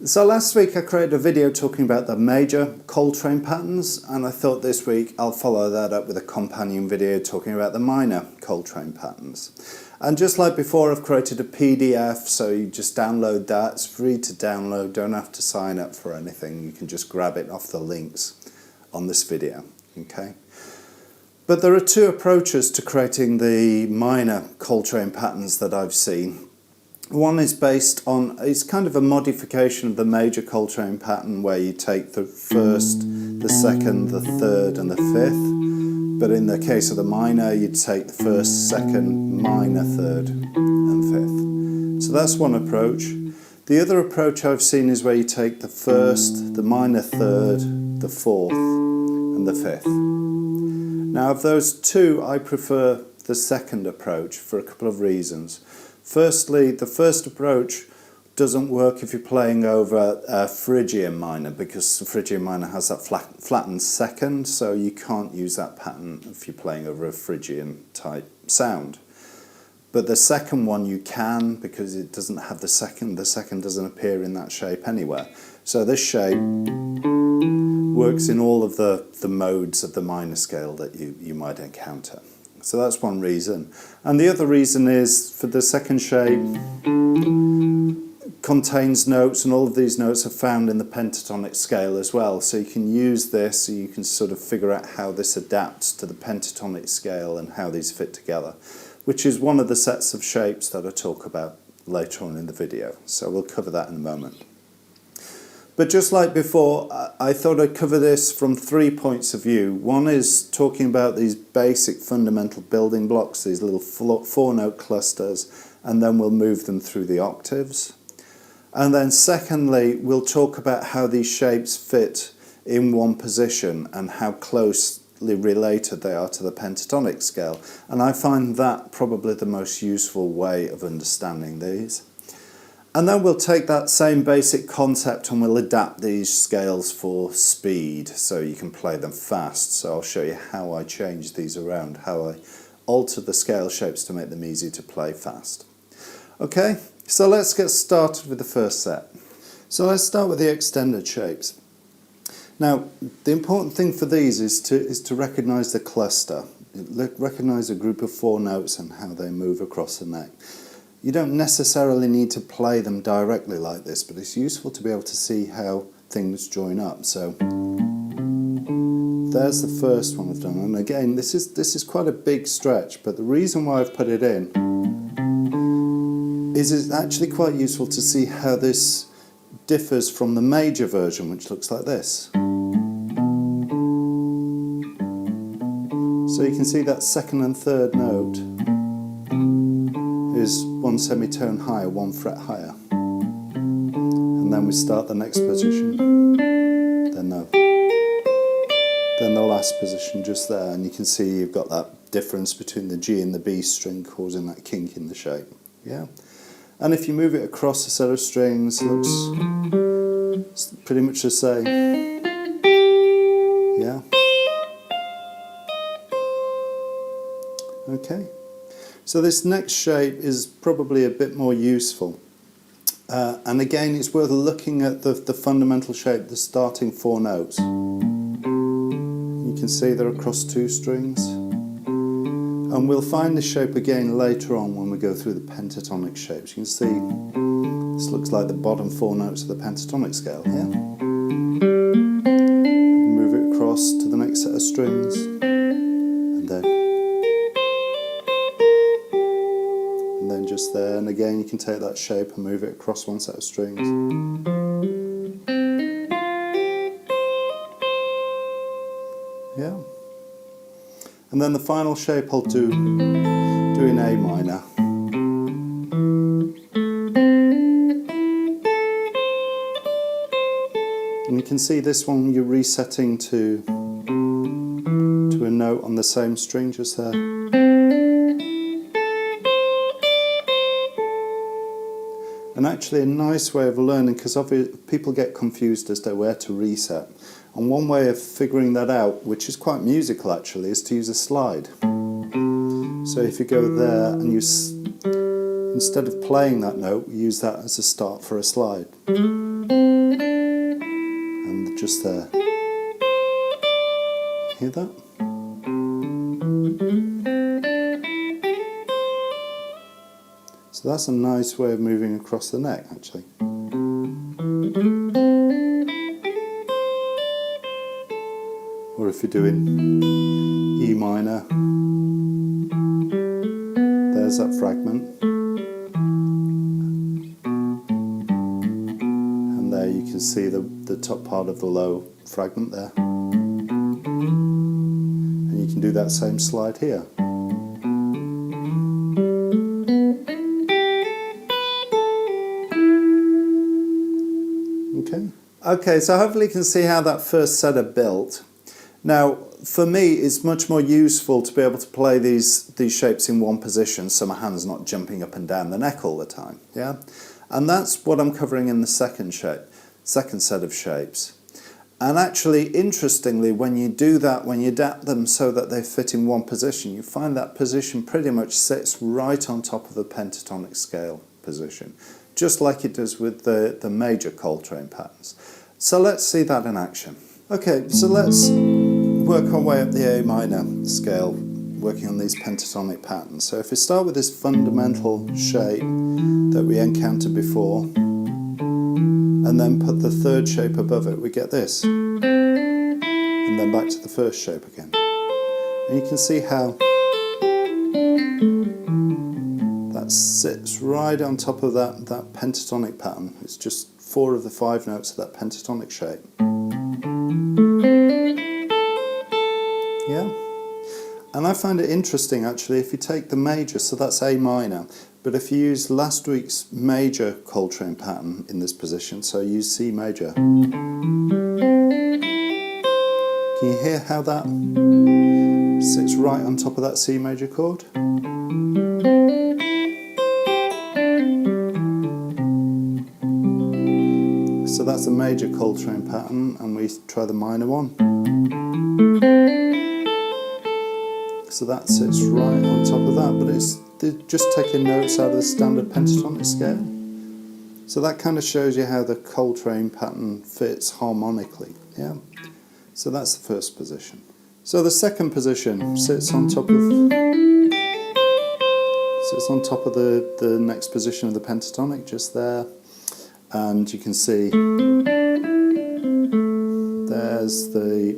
So last week I created a video talking about the major Coltrane patterns, and I thought this week I'll follow that up with a companion video talking about the minor Coltrane patterns. And just like before, I've created a PDF, so you just download that. It's free to download, don't have to sign up for anything. You can just grab it off the links on this video, okay? But there are two approaches to creating the minor Coltrane patterns that I've seen. One is based on, it's kind of a modification of the major Coltrane pattern where you take the first, the second, the third and the fifth. But in the case of the minor, you'd take the first, second, minor, third and fifth. So that's one approach. The other approach I've seen is where you take the first, the minor third, the fourth and the fifth. Now of those two, I prefer the second approach for a couple of reasons. Firstly, the first approach doesn't work if you're playing over a Phrygian minor, because the Phrygian minor has that flattened second, so you can't use that pattern if you're playing over a Phrygian type sound. But the second one you can, because it doesn't have the second doesn't appear in that shape anywhere. So this shape works in all of the modes of the minor scale that you might encounter. So that's one reason. And the other reason is, for the second shape, contains notes, and all of these notes are found in the pentatonic scale as well. So you can use this, so you can sort of figure out how this adapts to the pentatonic scale and how these fit together, which is one of the sets of shapes that I talk about later on in the video. So we'll cover that in a moment. But just like before, I thought I'd cover this from 3 points of view. One is talking about these basic fundamental building blocks, these little four-note clusters, and then we'll move them through the octaves. And then secondly, we'll talk about how these shapes fit in one position and how closely related they are to the pentatonic scale. And I find that probably the most useful way of understanding these. And then we'll take that same basic concept and we'll adapt these scales for speed, so you can play them fast. So I'll show you how I change these around, how I alter the scale shapes to make them easy to play fast. Okay, so let's get started with the first set. So let's start with the extended shapes. Now, the important thing for these is to recognise the cluster. Recognise a group of four notes and how they move across the neck. You don't necessarily need to play them directly like this, but it's useful to be able to see how things join up. So there's the first one I've done, and again this is quite a big stretch, but the reason why I've put it in is it's actually quite useful to see how this differs from the major version, which looks like this. So you can see that second and third note is one semitone higher, one fret higher. And then we start the next position, then the last position just there, and you can see you've got that difference between the G and the B string causing that kink in the shape. Yeah. And if you move it across a set of strings, it looks pretty much the same. Yeah. Okay. So this next shape is probably a bit more useful. And again, it's worth looking at the fundamental shape, the starting four notes. You can see they're across two strings. And we'll find this shape again later on when we go through the pentatonic shapes. You can see this looks like the bottom four notes of the pentatonic scale here. Move it across to the next set of strings, and then just there, and again you can take that shape and move it across one set of strings. Yeah. And then the final shape I'll do in A minor. And you can see this one you're resetting to a note on the same string just there. And actually a nice way of learning, because people get confused as to where to reset. And one way of figuring that out, which is quite musical actually, is to use a slide. So if you go there and you instead of playing that note, use that as a start for a slide. just there. Hear that? So that's a nice way of moving across the neck, actually. Or if you're doing E minor, there's that fragment. And there you can see the top part of the low fragment there. And you can do that same slide here. Okay, so hopefully you can see how that first set are built. Now, for me, it's much more useful to be able to play these shapes in one position so my hand's not jumping up and down the neck all the time, yeah? And that's what I'm covering in the second set of shapes. And actually, interestingly, when you do that, when you adapt them so that they fit in one position, you find that position pretty much sits right on top of the pentatonic scale position, just like it does with the major Coltrane patterns. So let's see that in action. Okay, so let's work our way up the A minor scale, working on these pentatonic patterns. So if we start with this fundamental shape that we encountered before, and then put the third shape above it, we get this. And then back to the first shape again. And you can see how that sits right on top of that pentatonic pattern. It's just 4 of the 5 notes of that pentatonic shape. Yeah? And I find it interesting actually if you take the major, so that's A minor, but if you use last week's major Coltrane pattern in this position, so use C major. Can you hear how that sits right on top of that C major chord? So that's the major Coltrane pattern, and we try the minor one. So that sits right on top of that, but it's just taking notes out of the standard pentatonic scale. So that kind of shows you how the Coltrane pattern fits harmonically. Yeah. So that's the first position. So the second position sits on top of the next position of the pentatonic, just there. And you can see there's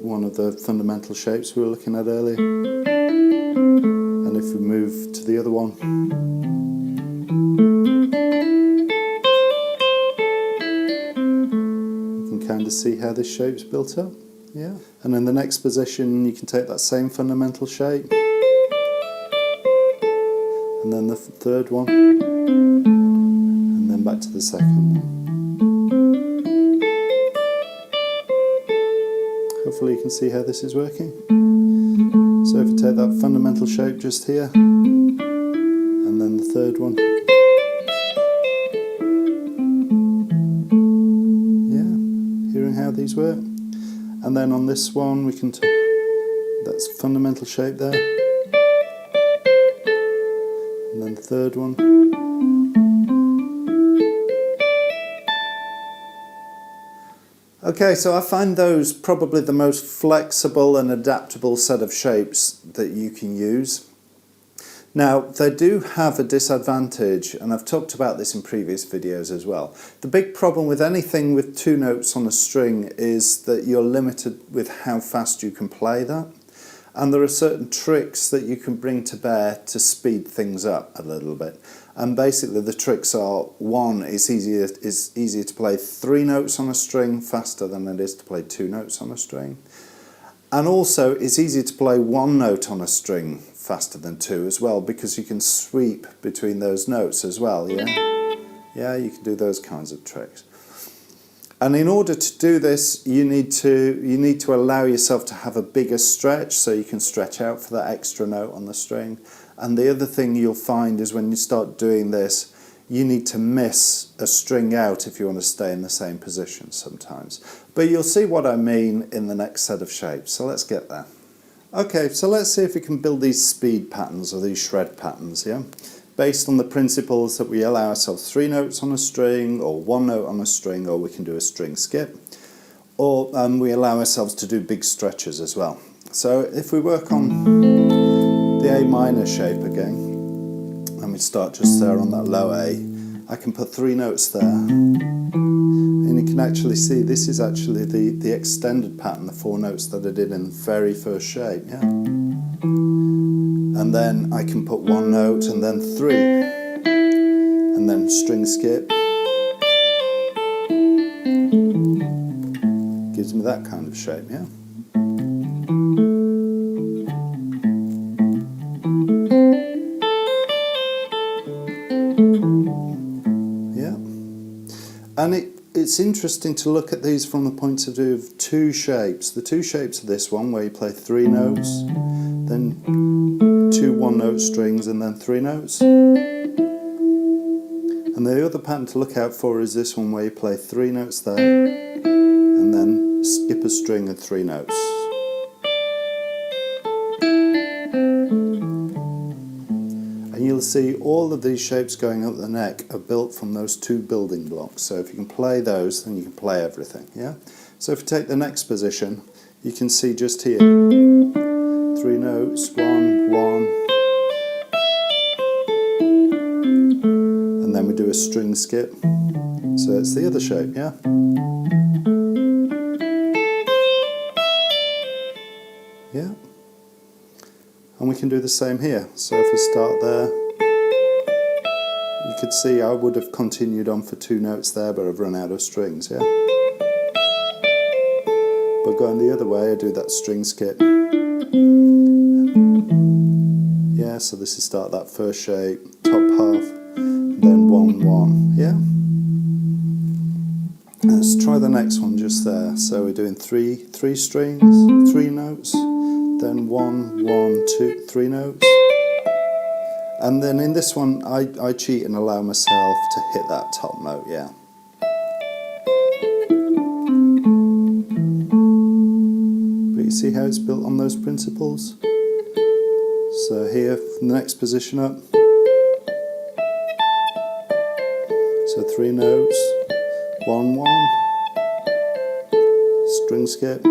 one of the fundamental shapes we were looking at earlier. And if we move to the other one, you can kind of see how this shape's built up. Yeah. And in the next position, you can take that same fundamental shape, and then the third one, and then back to the second one. Hopefully you can see how this is working. So if you take that fundamental shape just here, and then the third one. Yeah, hearing how these work. And then on this one we can that's fundamental shape there. And then the third one. Okay, so I find those probably the most flexible and adaptable set of shapes that you can use. Now, they do have a disadvantage, and I've talked about this in previous videos as well. The big problem with anything with 2 notes on a string is that you're limited with how fast you can play that. And there are certain tricks that you can bring to bear to speed things up a little bit. And basically the tricks are, one, it's easier to play 3 notes on a string faster than it is to play 2 notes on a string. And also it's easier to play 1 note on a string faster than 2 as well, because you can sweep between those notes as well, yeah? Yeah, you can do those kinds of tricks. And in order to do this, you need to allow yourself to have a bigger stretch, so you can stretch out for that extra note on the string. And the other thing you'll find is when you start doing this, you need to miss a string out if you want to stay in the same position sometimes. But you'll see what I mean in the next set of shapes, so let's get there. Okay, so let's see if we can build these speed patterns or these shred patterns, yeah? Based on the principles that we allow ourselves 3 notes on a string, or 1 note on a string, or we can do a string skip. or we allow ourselves to do big stretches as well. So if we work on the A minor shape again, and we start just there on that low A, I can put 3 notes there, and you can actually see this is actually the extended pattern, the 4 notes that I did in the very first shape, yeah? And then I can put 1 note and then 3, and then string skip. Gives me that kind of shape, yeah? Yeah. And it's interesting to look at these from the point of view of 2 shapes. The 2 shapes of this one, where you play 3 notes, then 2 1-note strings, and then 3 notes. And the other pattern to look out for is this one, where you play 3 notes there, and then skip a string of 3 notes. And you'll see all of these shapes going up the neck are built from those 2 building blocks. So if you can play those, then you can play everything, yeah? So if you take the next position, you can see just here, 3 notes, 1, 1, and then we do a string skip. So it's the other shape, yeah? Yeah. And we can do the same here. So if I start there, you could see I would have continued on for 2 notes there, but I've run out of strings, yeah? But going the other way, I do that string skip. Yeah, so this is start that first shape, top half, then 1, 1, yeah? Let's try the next one just there. So we're doing 3 strings, 3 notes, then 1, 1, 2, 3 notes. And then in this one, I cheat and allow myself to hit that top note, yeah. But you see how it's built on those principles? So here, from the next position up. So 3 notes, 1, 1, string skip.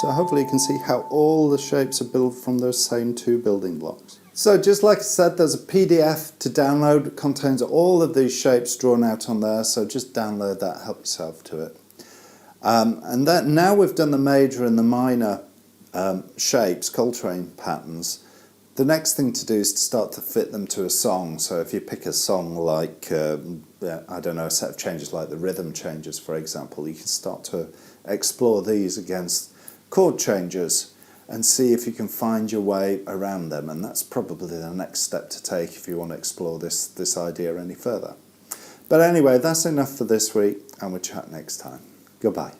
So hopefully you can see how all the shapes are built from those same 2 building blocks. So just like I said, there's a PDF to download that contains all of these shapes drawn out on there, so just download that, help yourself to it. And that now we've done the major and the minor shapes, Coltrane patterns, the next thing to do is to start to fit them to a song. So if you pick a song like, I don't know, a set of changes like the rhythm changes, for example, you can start to explore these against chord changes and see if you can find your way around them, and that's probably the next step to take if you want to explore this idea any further. But anyway, that's enough for this week, and we'll chat next time. Goodbye.